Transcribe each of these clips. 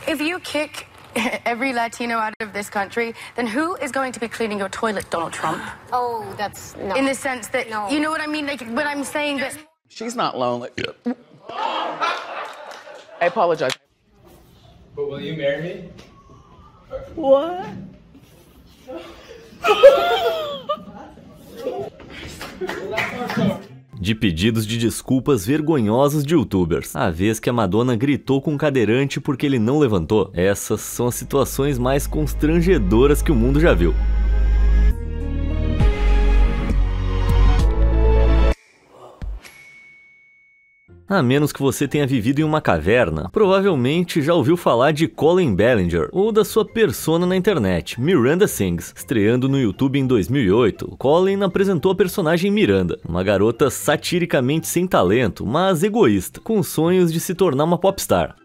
If you kick every Latino out of this country, then who is going to be cleaning your toilet, Donald Trump? Oh, that's no. In the sense that, no. You know what I mean? Like, when I'm saying that... She's not lonely. I apologize. But will you marry me? What? De pedidos de desculpas vergonhosos de youtubers. A vez que a Madonna gritou com um cadeirante porque ele não levantou. Essas são as situações mais constrangedoras que o mundo já viu. A menos que você tenha vivido em uma caverna, provavelmente já ouviu falar de Colin Ballinger ou da sua persona na internet, Miranda Sings. Estreando no YouTube em 2008, Colin apresentou a personagem Miranda, uma garota satiricamente sem talento, mas egoísta, com sonhos de se tornar uma popstar.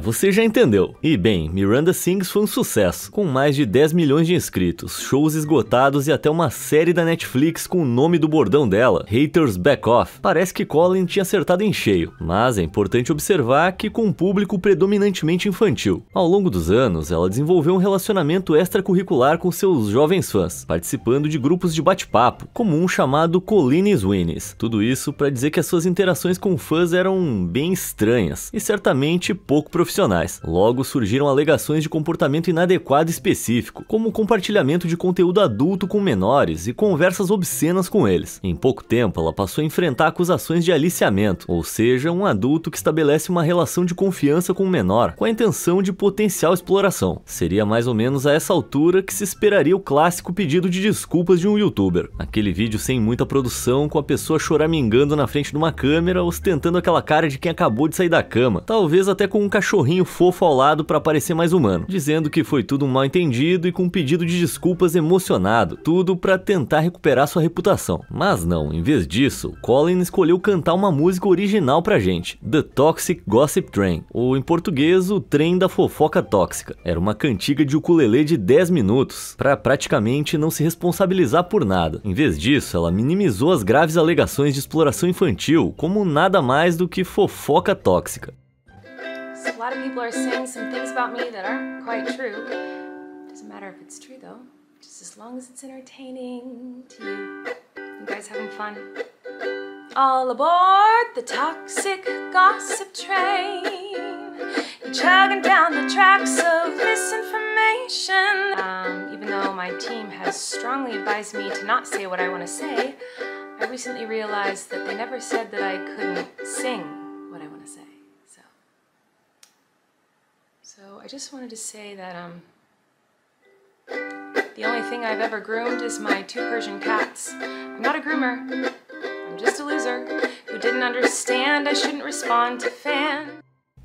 Você já entendeu. E bem, Miranda Sings foi um sucesso, com mais de 10 milhões de inscritos, shows esgotados e até uma série da Netflix com o nome do bordão dela, Haters Back Off. Parece que Colin tinha acertado em cheio, mas é importante observar que com um público predominantemente infantil. Ao longo dos anos, ela desenvolveu um relacionamento extracurricular com seus jovens fãs, participando de grupos de bate-papo, como um chamado Colleen's Winnies. Tudo isso para dizer que as suas interações com fãs eram bem estranhas, e certamente pouco profissionais. Logo surgiram alegações de comportamento inadequado específico, como o compartilhamento de conteúdo adulto com menores e conversas obscenas com eles. Em pouco tempo, ela passou a enfrentar acusações de aliciamento, ou seja, um adulto que estabelece uma relação de confiança com um menor, com a intenção de potencial exploração. Seria mais ou menos a essa altura que se esperaria o clássico pedido de desculpas de um youtuber. Aquele vídeo sem muita produção, com a pessoa choramingando na frente de uma câmera, ostentando aquela cara de quem acabou de sair da cama, talvez até com um cachorrinho fofo ao lado para parecer mais humano, dizendo que foi tudo um mal entendido e com um pedido de desculpas emocionado, tudo para tentar recuperar sua reputação. Mas não, em vez disso, Colin escolheu cantar uma música original pra gente, The Toxic Gossip Train, ou em português, o trem da fofoca tóxica. Era uma cantiga de ukulele de 10 minutos, para praticamente não se responsabilizar por nada. Em vez disso, ela minimizou as graves alegações de exploração infantil como nada mais do que fofoca tóxica. A lot of people are saying some things about me that aren't quite true. Doesn't matter if it's true though, just as long as it's entertaining to you. You guys having fun? All aboard the toxic gossip train. You're chugging down the tracks of misinformation. Even though my team has strongly advised me to not say what I want to say, I recently realized that they never said that I couldn't sing what I want to say. So I just wanted to say that the only thing I've ever groomed is my 2 Persian cats. I'm not a groomer, I'm just a loser who didn't understand I shouldn't respond to fans.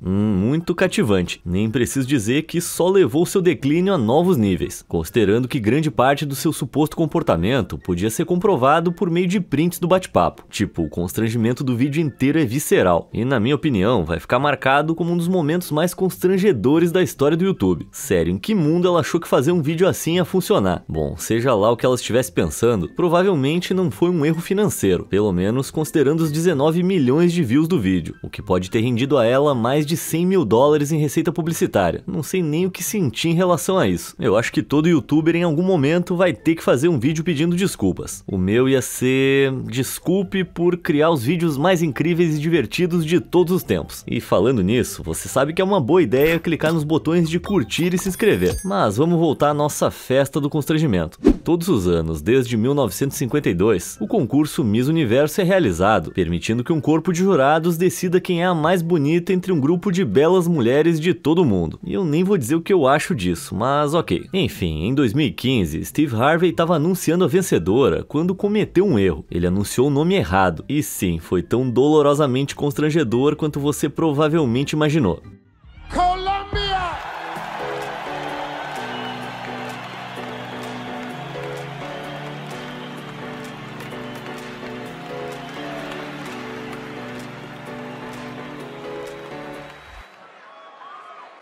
Muito cativante, nem preciso dizer que só levou seu declínio a novos níveis, considerando que grande parte do seu suposto comportamento podia ser comprovado por meio de prints do bate-papo. Tipo, o constrangimento do vídeo inteiro é visceral, e na minha opinião vai ficar marcado como um dos momentos mais constrangedores da história do YouTube. Sério, em que mundo ela achou que fazer um vídeo assim ia funcionar? Bom, seja lá o que ela estivesse pensando, provavelmente não foi um erro financeiro, pelo menos considerando os 19 milhões de views do vídeo, o que pode ter rendido a ela mais de 100 mil dólares em receita publicitária. Não sei nem o que sentir em relação a isso. Eu acho que todo youtuber em algum momento vai ter que fazer um vídeo pedindo desculpas. O meu ia ser: desculpe por criar os vídeos mais incríveis e divertidos de todos os tempos. E falando nisso, você sabe que é uma boa ideia clicar nos botões de curtir e se inscrever. Mas vamos voltar à nossa festa do constrangimento. Todos os anos, desde 1952, o concurso Miss Universo é realizado, permitindo que um corpo de jurados decida quem é a mais bonita entre um grupo de belas mulheres de todo mundo. E eu nem vou dizer o que eu acho disso, mas ok. Enfim, em 2015, Steve Harvey estava anunciando a vencedora quando cometeu um erro. Ele anunciou o nome errado. E sim, foi tão dolorosamente constrangedor quanto você provavelmente imaginou.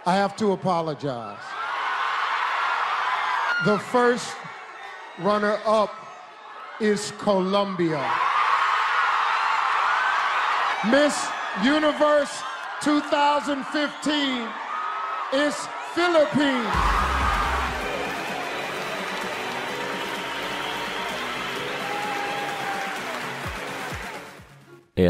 I have to apologize. The first runner-up is Colombia. Miss Universe 2015 is Philippines.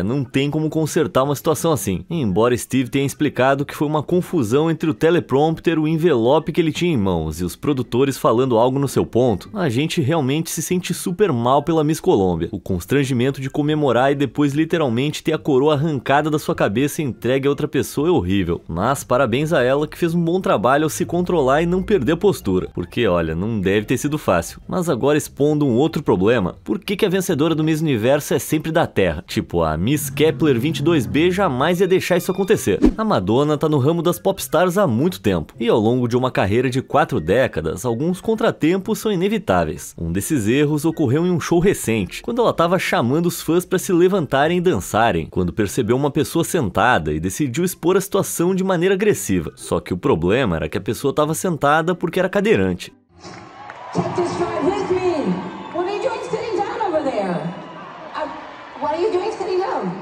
Não tem como consertar uma situação assim, embora Steve tenha explicado que foi uma confusão entre o teleprompter, o envelope que ele tinha em mãos e os produtores falando algo no seu ponto. A gente realmente se sente super mal pela Miss Colômbia. O constrangimento de comemorar e depois literalmente ter a coroa arrancada da sua cabeça e entregue a outra pessoa é horrível, mas parabéns a ela que fez um bom trabalho ao se controlar e não perder a postura, porque olha, não deve ter sido fácil. Mas agora expondo um outro problema, por que a vencedora do Miss Universo é sempre da Terra? Tipo, a Miss Kepler 22B jamais ia deixar isso acontecer. A Madonna tá no ramo das popstars há muito tempo, e ao longo de uma carreira de 4 décadas, alguns contratempos são inevitáveis. Um desses erros ocorreu em um show recente, quando ela tava chamando os fãs para se levantarem e dançarem, quando percebeu uma pessoa sentada e decidiu expor a situação de maneira agressiva. Só que o problema era que a pessoa tava sentada porque era cadeirante. Check this right with me. What are you doing sitting down over there? What are you doing sitting down?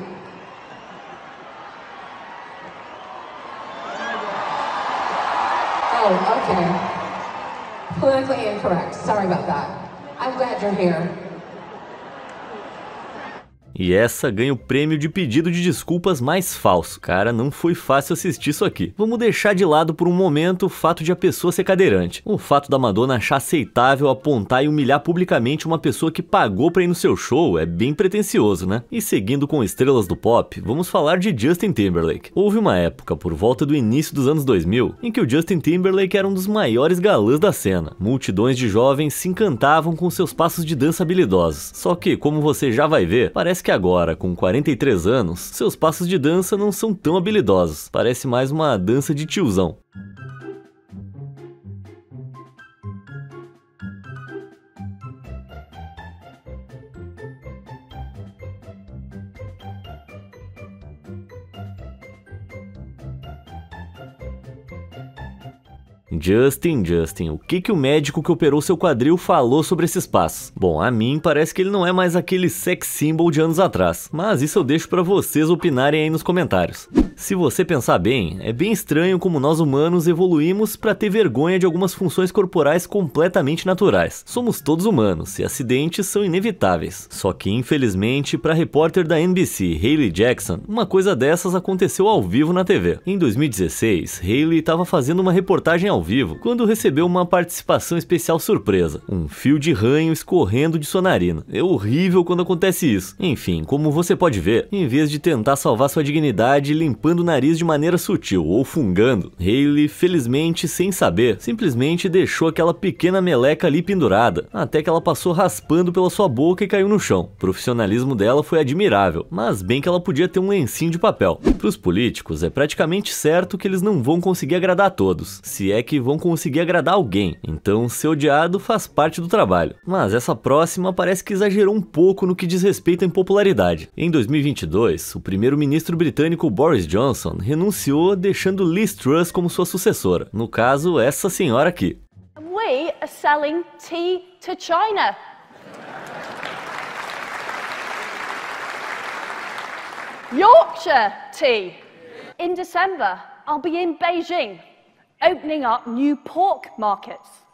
Oh, okay. Politically incorrect. Sorry about that. I'm glad you're here. E essa ganha o prêmio de pedido de desculpas mais falso. Cara, não foi fácil assistir isso aqui. Vamos deixar de lado por um momento o fato de a pessoa ser cadeirante. O fato da Madonna achar aceitável apontar e humilhar publicamente uma pessoa que pagou pra ir no seu show é bem pretensioso, né? E seguindo com estrelas do pop, vamos falar de Justin Timberlake. Houve uma época, por volta do início dos anos 2000, em que o Justin Timberlake era um dos maiores galãs da cena. Multidões de jovens se encantavam com seus passos de dança habilidosos. Só que, como você já vai ver, parece que agora, com 43 anos, seus passos de dança não são tão habilidosos. Parece mais uma dança de tiozão. Justin, o que o médico que operou seu quadril falou sobre esses passos? Bom, a mim parece que ele não é mais aquele sex symbol de anos atrás, mas isso eu deixo pra vocês opinarem aí nos comentários. Se você pensar bem, é bem estranho como nós humanos evoluímos pra ter vergonha de algumas funções corporais completamente naturais. Somos todos humanos e acidentes são inevitáveis. Só que infelizmente, pra repórter da NBC, Hayley Jackson, uma coisa dessas aconteceu ao vivo na TV. Em 2016, Hayley estava fazendo uma reportagem ao vivo, quando recebeu uma participação especial surpresa, um fio de ranho escorrendo de sua narina. É horrível quando acontece isso. Enfim, como você pode ver, em vez de tentar salvar sua dignidade limpando o nariz de maneira sutil ou fungando, Hayley, felizmente sem saber, simplesmente deixou aquela pequena meleca ali pendurada, até que ela passou raspando pela sua boca e caiu no chão. O profissionalismo dela foi admirável, mas bem que ela podia ter um lencinho de papel. Para os políticos, é praticamente certo que eles não vão conseguir agradar a todos, se é que vão conseguir agradar alguém, então ser odiado faz parte do trabalho. Mas essa próxima parece que exagerou um pouco no que diz respeito à impopularidade. Em 2022, o primeiro-ministro britânico Boris Johnson renunciou, deixando Liz Truss como sua sucessora. No caso, essa senhora aqui. We are selling tea to China. Yorkshire tea. In December, I'll be in Beijing, opening up new pork markets.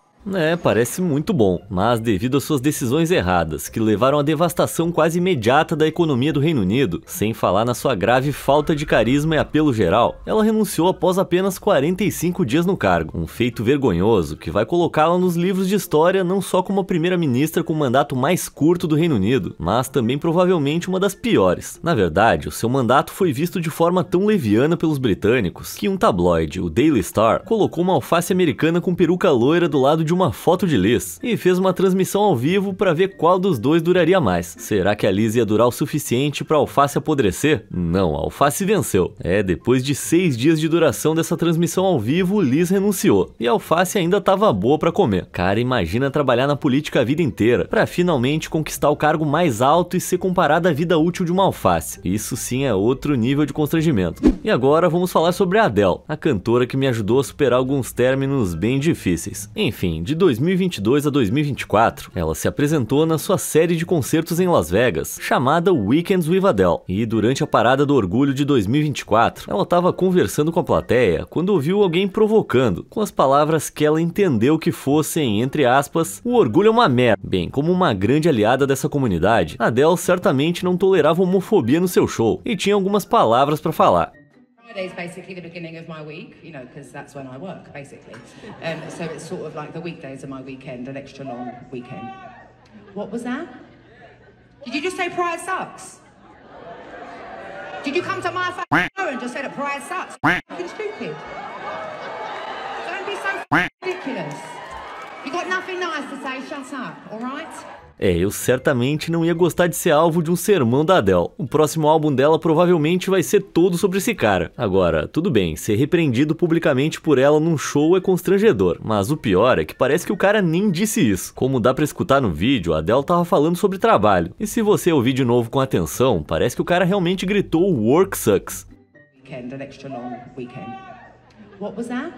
Parece muito bom, mas devido às suas decisões erradas, que levaram à devastação quase imediata da economia do Reino Unido, sem falar na sua grave falta de carisma e apelo geral, ela renunciou após apenas 45 dias no cargo, um feito vergonhoso que vai colocá-la nos livros de história não só como a primeira-ministra com o mandato mais curto do Reino Unido, mas também provavelmente uma das piores. Na verdade, o seu mandato foi visto de forma tão leviana pelos britânicos, que um tabloide, o Daily Star, colocou uma alface americana com peruca loira do lado de de uma foto de Liz e fez uma transmissão ao vivo para ver qual dos dois duraria mais. Será que a Liz ia durar o suficiente para a alface apodrecer? Não, a alface venceu. Depois de 6 dias de duração dessa transmissão ao vivo, Liz renunciou e a alface ainda estava boa para comer. Cara, imagina trabalhar na política a vida inteira para finalmente conquistar o cargo mais alto e ser comparado à vida útil de uma alface. Isso sim é outro nível de constrangimento. E agora vamos falar sobre a Adele, a cantora que me ajudou a superar alguns términos bem difíceis. Enfim, de 2022 a 2024, ela se apresentou na sua série de concertos em Las Vegas, chamada Weekends with Adele. E durante a Parada do Orgulho de 2024, ela estava conversando com a plateia quando ouviu alguém provocando, com as palavras que ela entendeu que fossem, entre aspas, o orgulho é uma merda. Bem, como uma grande aliada dessa comunidade, Adele certamente não tolerava homofobia no seu show e tinha algumas palavras para falar. Friday's basically the beginning of my week, you know, because that's when I work, basically. So it's sort of like the weekdays are my weekend, an extra long weekend. What was that? Did you just say pride sucks? Did you come to my show and just say that pride sucks? Fucking stupid. Don't be so ridiculous. You got nothing nice to say, shut up, alright? Eu certamente não ia gostar de ser alvo de um sermão da Adele. O próximo álbum dela provavelmente vai ser todo sobre esse cara. Agora, tudo bem, ser repreendido publicamente por ela num show é constrangedor, mas o pior é que parece que o cara nem disse isso. Como dá pra escutar no vídeo, a Adele tava falando sobre trabalho. E se você ouvir de novo com atenção, parece que o cara realmente gritou "Work sucks". Weekend, an extra long weekend. What was that?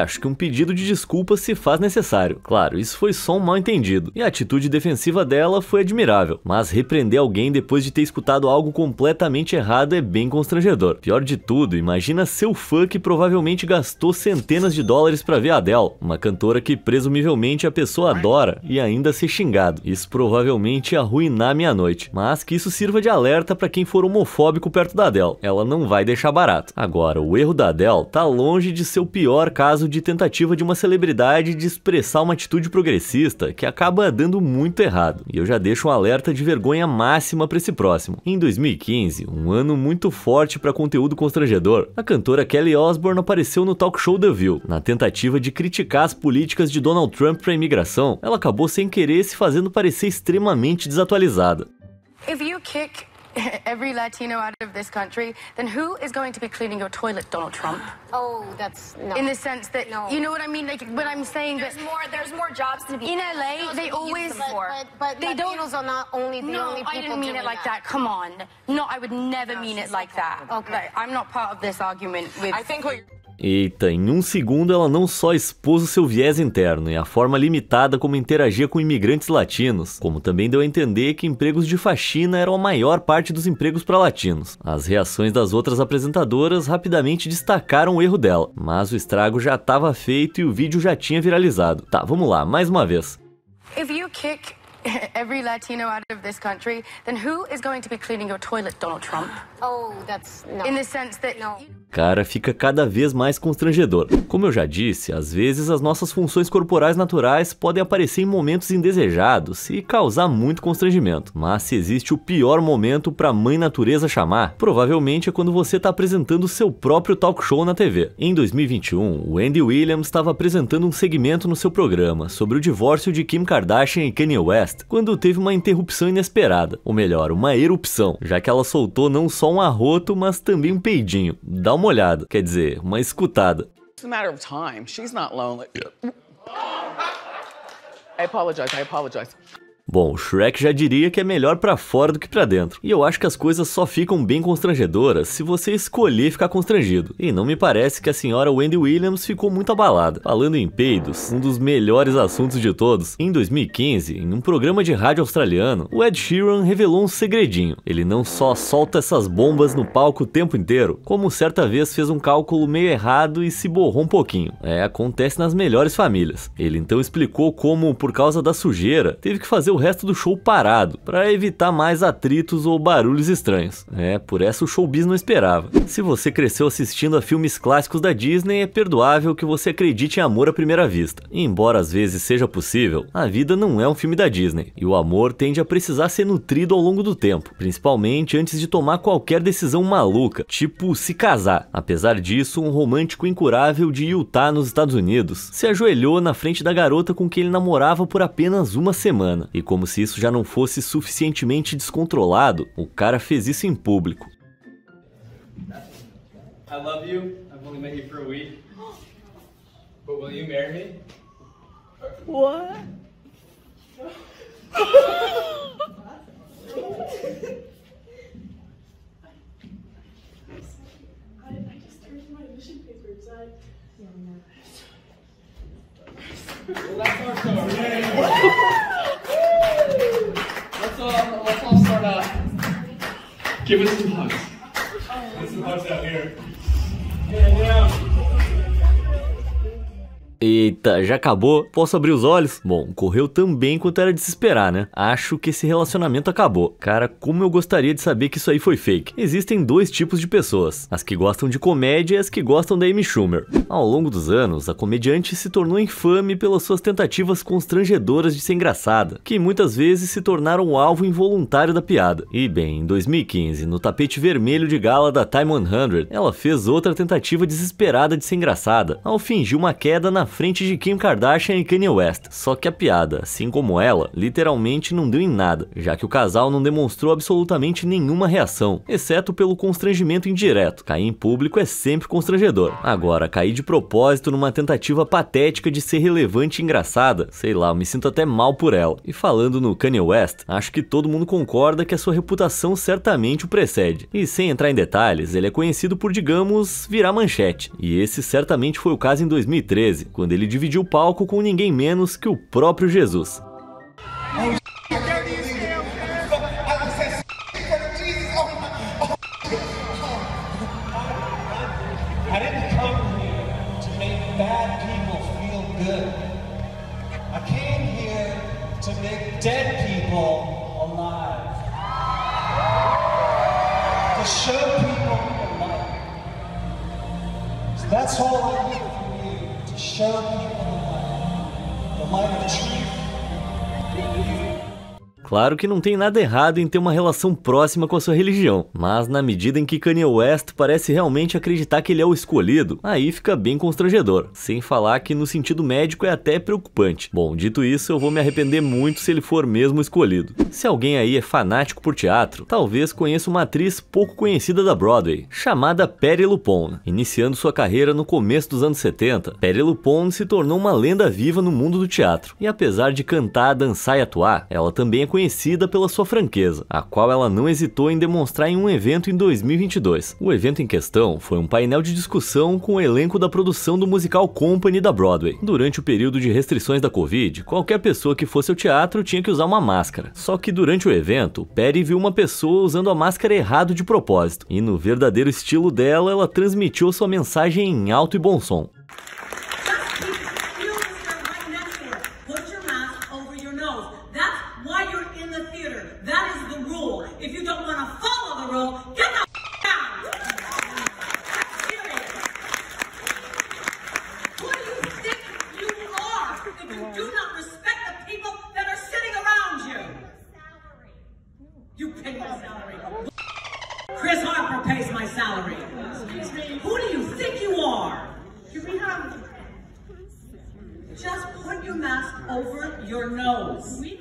Acho que um pedido de desculpas se faz necessário. Claro, isso foi só um mal entendido, e a atitude defensiva dela foi admirável, mas repreender alguém depois de ter escutado algo completamente errado é bem constrangedor. Pior de tudo, imagina seu fã que provavelmente gastou centenas de dólares pra ver a Adele, uma cantora que presumivelmente a pessoa adora, e ainda ser xingado. Isso provavelmente ia arruinar minha noite, mas que isso sirva de alerta pra quem for homofóbico perto da Adele. Ela não vai deixar barato. Agora, o erro da Adele tá longe de ser o pior caso de tentativa de uma celebridade de expressar uma atitude progressista que acaba dando muito errado. E eu já deixo um alerta de vergonha máxima para esse próximo. Em 2015, um ano muito forte para conteúdo constrangedor, a cantora Kelly Osbourne apareceu no talk show The View. Na tentativa de criticar as políticas de Donald Trump para a imigração, ela acabou sem querer se fazendo parecer extremamente desatualizada. If you kick every Latino out of this country, then who is going to be cleaning your toilet, Donald Trump? Oh, that's no. In the sense that, you know what I mean? Like, when I'm saying there's more jobs to be in LA, they always, but they don't. Latinos are not only the only people I didn't mean it like that. Come on. No, I would never mean it like that. Okay. Like, I'm not part of this argument with... I think what you're... Eita, em um segundo ela não só expôs o seu viés interno e a forma limitada como interagia com imigrantes latinos, como também deu a entender que empregos de faxina eram a maior parte dos empregos para latinos. As reações das outras apresentadoras rapidamente destacaram o erro dela, mas o estrago já estava feito e o vídeo já tinha viralizado. Tá, vamos lá, mais uma vez. If you kick every Latino out of this country, then who is going to be cleaning your toilet, Donald Trump? Oh, that's no. In the sense that... Cara, fica cada vez mais constrangedor. Como eu já disse, às vezes as nossas funções corporais naturais podem aparecer em momentos indesejados e causar muito constrangimento. Mas se existe o pior momento pra mãe natureza chamar, provavelmente é quando você tá apresentando o seu próprio talk show na TV. Em 2021, o Andy Williams estava apresentando um segmento no seu programa sobre o divórcio de Kim Kardashian e Kanye West, quando teve uma interrupção inesperada, ou melhor, uma erupção, já que ela soltou não só um arroto, mas também um peidinho. Dá uma olhada, quer dizer, uma escutada. It's a matter of time. She's not lonely. I apologize. Bom, o Shrek já diria que é melhor pra fora do que pra dentro. E eu acho que as coisas só ficam bem constrangedoras se você escolher ficar constrangido. E não me parece que a senhora Wendy Williams ficou muito abalada. Falando em peidos, um dos melhores assuntos de todos, em 2015, em um programa de rádio australiano, o Ed Sheeran revelou um segredinho. Ele não só solta essas bombas no palco o tempo inteiro, como certa vez fez um cálculo meio errado e se borrou um pouquinho. Acontece nas melhores famílias. Ele então explicou como, por causa da sujeira, teve que fazer o o resto do show parado, para evitar mais atritos ou barulhos estranhos. Por essa o showbiz não esperava. Se você cresceu assistindo a filmes clássicos da Disney, é perdoável que você acredite em amor à primeira vista. E embora às vezes seja possível, a vida não é um filme da Disney, e o amor tende a precisar ser nutrido ao longo do tempo, principalmente antes de tomar qualquer decisão maluca, tipo se casar. Apesar disso, um romântico incurável de Utah, nos Estados Unidos, se ajoelhou na frente da garota com quem ele namorava por apenas uma semana, e como se isso já não fosse suficientemente descontrolado, o cara fez isso em público. I love you. I've only met you for a week. But will you marry me? What? I just turned in my admission papers. Well, that's our story. Let's all start out. Give us some hugs. Give some hugs out here. Yeah. Eita, já acabou? Posso abrir os olhos? Bom, correu tão bem quanto era de se esperar, né? Acho que esse relacionamento acabou. Cara, como eu gostaria de saber que isso aí foi fake. Existem dois tipos de pessoas: as que gostam de comédia e as que gostam da Amy Schumer. Ao longo dos anos, a comediante se tornou infame pelas suas tentativas constrangedoras de ser engraçada, que muitas vezes se tornaram o alvo involuntário da piada. E bem, em 2015, no tapete vermelho de gala da Time 100, ela fez outra tentativa desesperada de ser engraçada, ao fingir uma queda na frente de Kim Kardashian e Kanye West. Só que a piada, assim como ela, literalmente não deu em nada, já que o casal não demonstrou absolutamente nenhuma reação, exceto pelo constrangimento indireto. Cair em público é sempre constrangedor. Agora, cair de propósito numa tentativa patética de ser relevante e engraçada, sei lá, eu me sinto até mal por ela. E falando no Kanye West, acho que todo mundo concorda que a sua reputação certamente o precede. E sem entrar em detalhes, ele é conhecido por, digamos, virar manchete. E esse certamente foi o caso em 2013, quando ele dividiu o palco com ninguém menos que o próprio Jesus. That's all I need from you, to show people the light of truth. Claro que não tem nada errado em ter uma relação próxima com a sua religião, mas na medida em que Kanye West parece realmente acreditar que ele é o escolhido, aí fica bem constrangedor, sem falar que no sentido médico é até preocupante. Bom, dito isso, eu vou me arrepender muito se ele for mesmo escolhido. Se alguém aí é fanático por teatro, talvez conheça uma atriz pouco conhecida da Broadway, chamada Patti LuPone. Iniciando sua carreira no começo dos anos 70, Patti LuPone se tornou uma lenda viva no mundo do teatro, e apesar de cantar, dançar e atuar, ela também é conhecida pela sua franqueza, a qual ela não hesitou em demonstrar em um evento em 2022. O evento em questão foi um painel de discussão com o elenco da produção do musical Company da Broadway. Durante o período de restrições da Covid, qualquer pessoa que fosse ao teatro tinha que usar uma máscara. Só que durante o evento, Patti viu uma pessoa usando a máscara errado de propósito, e no verdadeiro estilo dela, ela transmitiu sua mensagem em alto e bom som. Chris Harper pays my salary. Excuse me. Who do you think you are? You have. Just put your mask over your nose.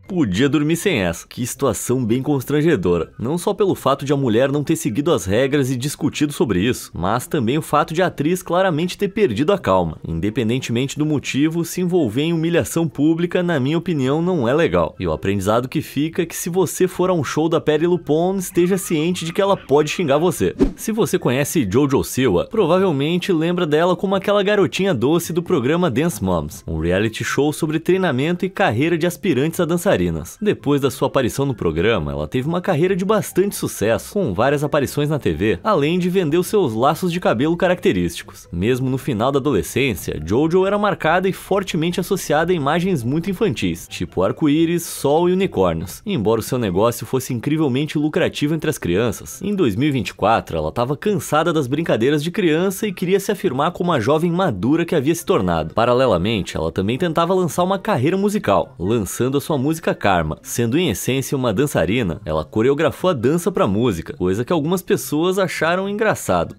Podia dormir sem essa. Que situação bem constrangedora. Não só pelo fato de a mulher não ter seguido as regras e discutido sobre isso, mas também o fato de a atriz claramente ter perdido a calma. Independentemente do motivo, se envolver em humilhação pública, na minha opinião, não é legal. E o aprendizado que fica é que se você for a um show da Patti LuPone, esteja ciente de que ela pode xingar você. Se você conhece Jojo Siwa, provavelmente lembra dela como aquela garotinha doce do programa Dance Moms, um reality show sobre treinamento e carreira de aspirantes a dançarinas. dançarinas. Depois da sua aparição no programa, ela teve uma carreira de bastante sucesso, com várias aparições na TV, além de vender os seus laços de cabelo característicos. Mesmo no final da adolescência, JoJo era marcada e fortemente associada a imagens muito infantis, tipo arco-íris, sol e unicórnios. Embora o seu negócio fosse incrivelmente lucrativo entre as crianças, em 2024 ela estava cansada das brincadeiras de criança e queria se afirmar como a jovem madura que havia se tornado. Paralelamente, ela também tentava lançar uma carreira musical, lançando a sua música Karma. Sendo em essência uma dançarina, ela coreografou a dança para música, coisa que algumas pessoas acharam engraçado.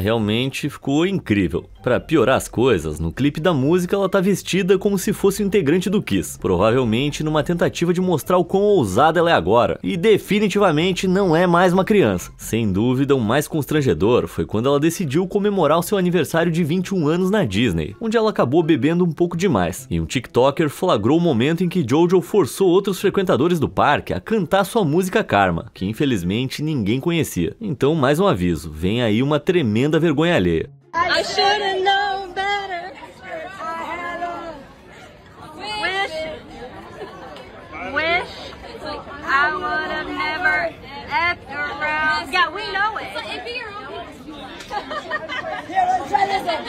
Realmente ficou incrível. Pra piorar as coisas, no clipe da música ela tá vestida como se fosse um integrante do Kiss, provavelmente numa tentativa de mostrar o quão ousada ela é agora, e definitivamente não é mais uma criança. Sem dúvida, o mais constrangedor foi quando ela decidiu comemorar o seu aniversário de 21 anos na Disney, onde ela acabou bebendo um pouco demais, e um TikToker flagrou o momento em que JoJo forçou outros frequentadores do parque a cantar sua música Karma, que infelizmente ninguém conhecia. Então, mais um aviso, vem aí uma tremenda vergonha alheia. I should have known better. I had a wish I would have never effed around. Yeah, we know it. Here, let's try this one.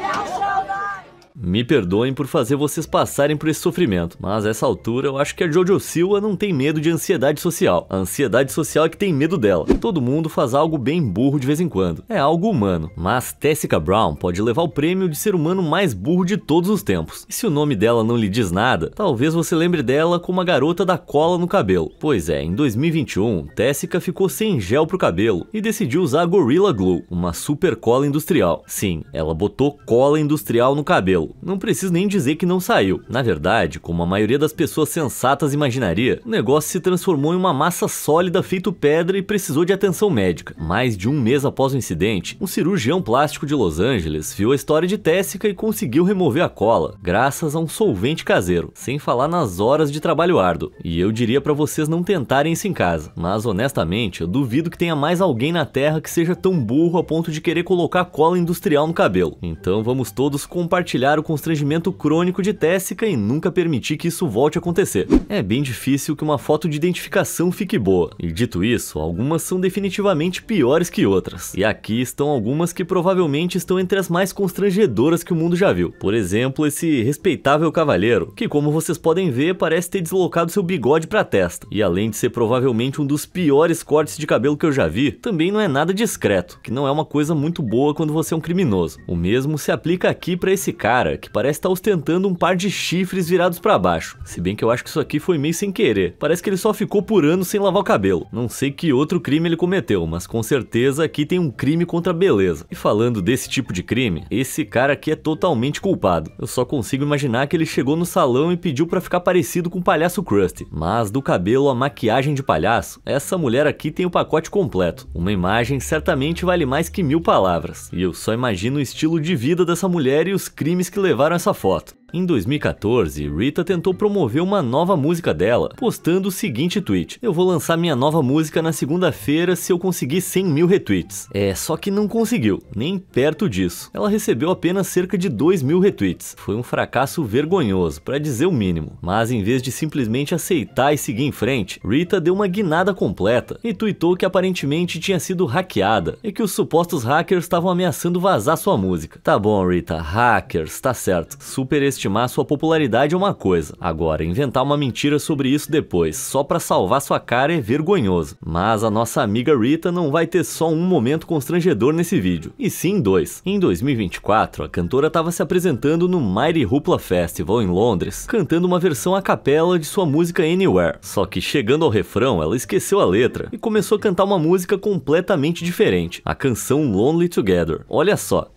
Thou shalt not. Me perdoem por fazer vocês passarem por esse sofrimento, mas a essa altura eu acho que a JoJo Siwa não tem medo de ansiedade social. A ansiedade social é que tem medo dela. Todo mundo faz algo bem burro de vez em quando. É algo humano. Mas Tessica Brown pode levar o prêmio de ser humano mais burro de todos os tempos. E se o nome dela não lhe diz nada, talvez você lembre dela como a garota da cola no cabelo. Pois é, em 2021, Tessica ficou sem gel pro cabelo e decidiu usar Gorilla Glue, uma super cola industrial. Sim, ela botou cola industrial no cabelo. Não preciso nem dizer que não saiu. Na verdade, como a maioria das pessoas sensatas imaginaria, o negócio se transformou em uma massa sólida feito pedra e precisou de atenção médica. Mais de um mês após o incidente, um cirurgião plástico de Los Angeles viu a história de Tessica e conseguiu remover a cola, graças a um solvente caseiro, sem falar nas horas de trabalho árduo. E eu diria pra vocês não tentarem isso em casa, mas honestamente, eu duvido que tenha mais alguém na Terra que seja tão burro a ponto de querer colocar cola industrial no cabelo. Então vamos todos compartilhar o constrangimento crônico de Tessica e nunca permitir que isso volte a acontecer. É bem difícil que uma foto de identificação fique boa, e dito isso, algumas são definitivamente piores que outras. E aqui estão algumas que provavelmente estão entre as mais constrangedoras que o mundo já viu. Por exemplo, esse respeitável cavalheiro, que como vocês podem ver, parece ter deslocado seu bigode pra testa. E além de ser provavelmente um dos piores cortes de cabelo que eu já vi, também não é nada discreto, que não é uma coisa muito boa quando você é um criminoso. O mesmo se aplica aqui pra esse cara, que parece estar ostentando um par de chifres virados pra baixo. Se bem que eu acho que isso aqui foi meio sem querer. Parece que ele só ficou por anos sem lavar o cabelo. Não sei que outro crime ele cometeu, mas com certeza aqui tem um crime contra a beleza. E falando desse tipo de crime, esse cara aqui é totalmente culpado. Eu só consigo imaginar que ele chegou no salão e pediu pra ficar parecido com o palhaço Krusty. Mas do cabelo à maquiagem de palhaço, essa mulher aqui tem o pacote completo. Uma imagem certamente vale mais que 1000 palavras. E eu só imagino o estilo de vida dessa mulher e os crimes que levaram essa foto. Em 2014, Rita tentou promover uma nova música dela, postando o seguinte tweet: eu vou lançar minha nova música na segunda-feira se eu conseguir 100 mil retweets. Só que não conseguiu, nem perto disso. Ela recebeu apenas cerca de 2 mil retweets. Foi um fracasso vergonhoso, para dizer o mínimo. Mas em vez de simplesmente aceitar e seguir em frente, Rita deu uma guinada completa e tweetou que aparentemente tinha sido hackeada e que os supostos hackers estavam ameaçando vazar sua música. Tá bom, Rita, hackers, tá certo. Superestimar sua popularidade é uma coisa. Agora, inventar uma mentira sobre isso depois, só pra salvar sua cara, é vergonhoso. Mas a nossa amiga Rita não vai ter só um momento constrangedor nesse vídeo, e sim 2. Em 2024, a cantora estava se apresentando no Mighty Hoopla Festival em Londres, cantando uma versão a capela de sua música Anywhere. Só que chegando ao refrão, ela esqueceu a letra e começou a cantar uma música completamente diferente, a canção Lonely Together. Olha só.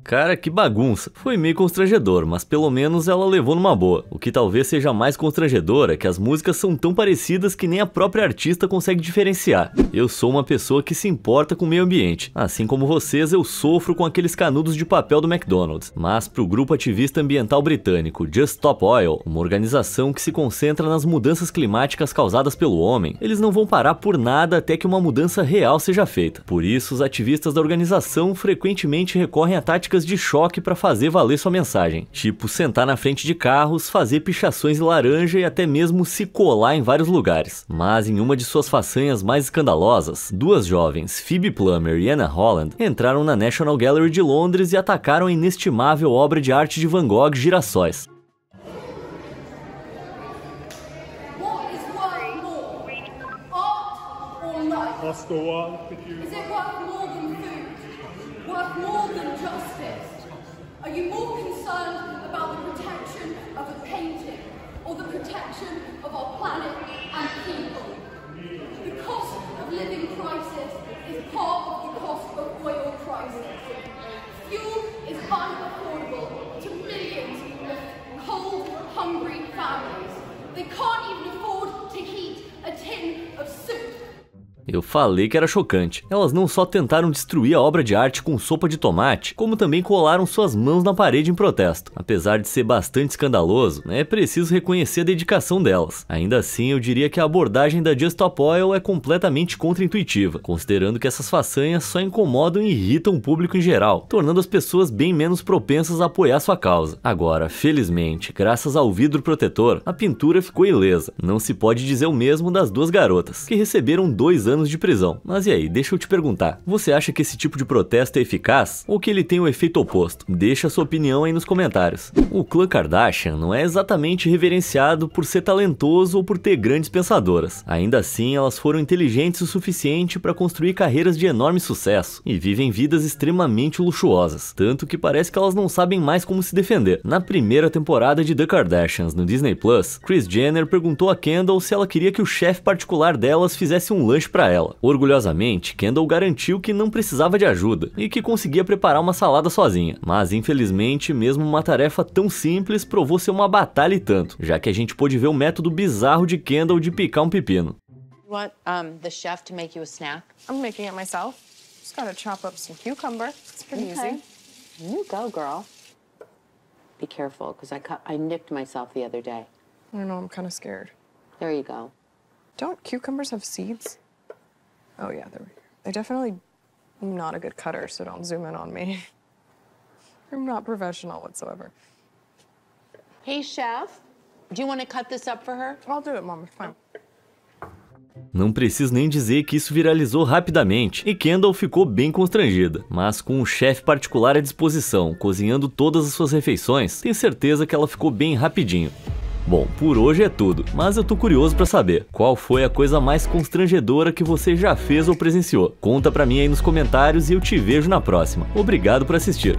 Cara, que bagunça. Foi meio constrangedor, mas pelo menos ela levou numa boa. O que talvez seja mais constrangedor é que as músicas são tão parecidas que nem a própria artista consegue diferenciar. Eu sou uma pessoa que se importa com o meio ambiente. Assim como vocês, eu sofro com aqueles canudos de papel do McDonald's. Mas pro grupo ativista ambiental britânico Just Stop Oil, uma organização que se concentra nas mudanças climáticas causadas pelo homem, eles não vão parar por nada até que uma mudança real seja feita. Por isso, os ativistas da organização frequentemente recorrem a táticas de choque para fazer valer sua mensagem, tipo sentar na frente de carros, fazer pichações em laranja e até mesmo se colar em vários lugares. Mas em uma de suas façanhas mais escandalosas, duas jovens, Phoebe Plummer e Anna Holland, entraram na National Gallery de Londres e atacaram a inestimável obra de arte de Van Gogh, Girassóis. Oscar Wilde, could you... Is it worth more than food? Worth more than justice? Are you more concerned about the protection of a painting or the protection of our planet and people? The cost of living crisis is part of the cost of oil crisis. Fuel is unaffordable to millions of cold, hungry families. They can't even afford to heat a tin of soup. Eu falei que era chocante. Elas não só tentaram destruir a obra de arte com sopa de tomate, como também colaram suas mãos na parede em protesto. Apesar de ser bastante escandaloso, é preciso reconhecer a dedicação delas. Ainda assim, eu diria que a abordagem da Just Stop Oil é completamente contraintuitiva, considerando que essas façanhas só incomodam e irritam o público em geral, tornando as pessoas bem menos propensas a apoiar sua causa. Agora, felizmente, graças ao vidro protetor, a pintura ficou ilesa. Não se pode dizer o mesmo das duas garotas, que receberam 2 anos de prisão. Mas e aí, deixa eu te perguntar, você acha que esse tipo de protesto é eficaz ou que ele tem o efeito oposto? Deixa a sua opinião aí nos comentários. O clã Kardashian não é exatamente reverenciado por ser talentoso ou por ter grandes pensadoras. Ainda assim, elas foram inteligentes o suficiente para construir carreiras de enorme sucesso e vivem vidas extremamente luxuosas, tanto que parece que elas não sabem mais como se defender. Na primeira temporada de The Kardashians no Disney Plus, Kris Jenner perguntou a Kendall se ela queria que o chefe particular delas fizesse um lanche para ela. Orgulhosamente, Kendall garantiu que não precisava de ajuda e que conseguia preparar uma salada sozinha. Mas infelizmente, mesmo uma tarefa tão simples provou ser uma batalha e tanto, já que a gente pôde ver o método bizarro de Kendall de picar um pepino. You want the chef to make you a snack? I'm making it myself. Just gotta chop up some cucumber. It's pretty easy. You go, girl. Be careful, because I nicked myself the other day. I don't know, I'm kind of scared. There you go. Don't cucumbers have seeds? Oh yeah, they're definitely not a good cutter, so don't zoom in on me. I'm not professional whatsoever. Hey, chef, do you want to cut this up for her? I'll do it, Mom, it's fine. Não preciso nem dizer que isso viralizou rapidamente e Kendall ficou bem constrangida, mas com um chefe particular à disposição, cozinhando todas as suas refeições, tenho certeza que ela ficou bem rapidinho. Bom, por hoje é tudo, mas eu tô curioso pra saber, qual foi a coisa mais constrangedora que você já fez ou presenciou? Conta pra mim aí nos comentários e eu te vejo na próxima. Obrigado por assistir.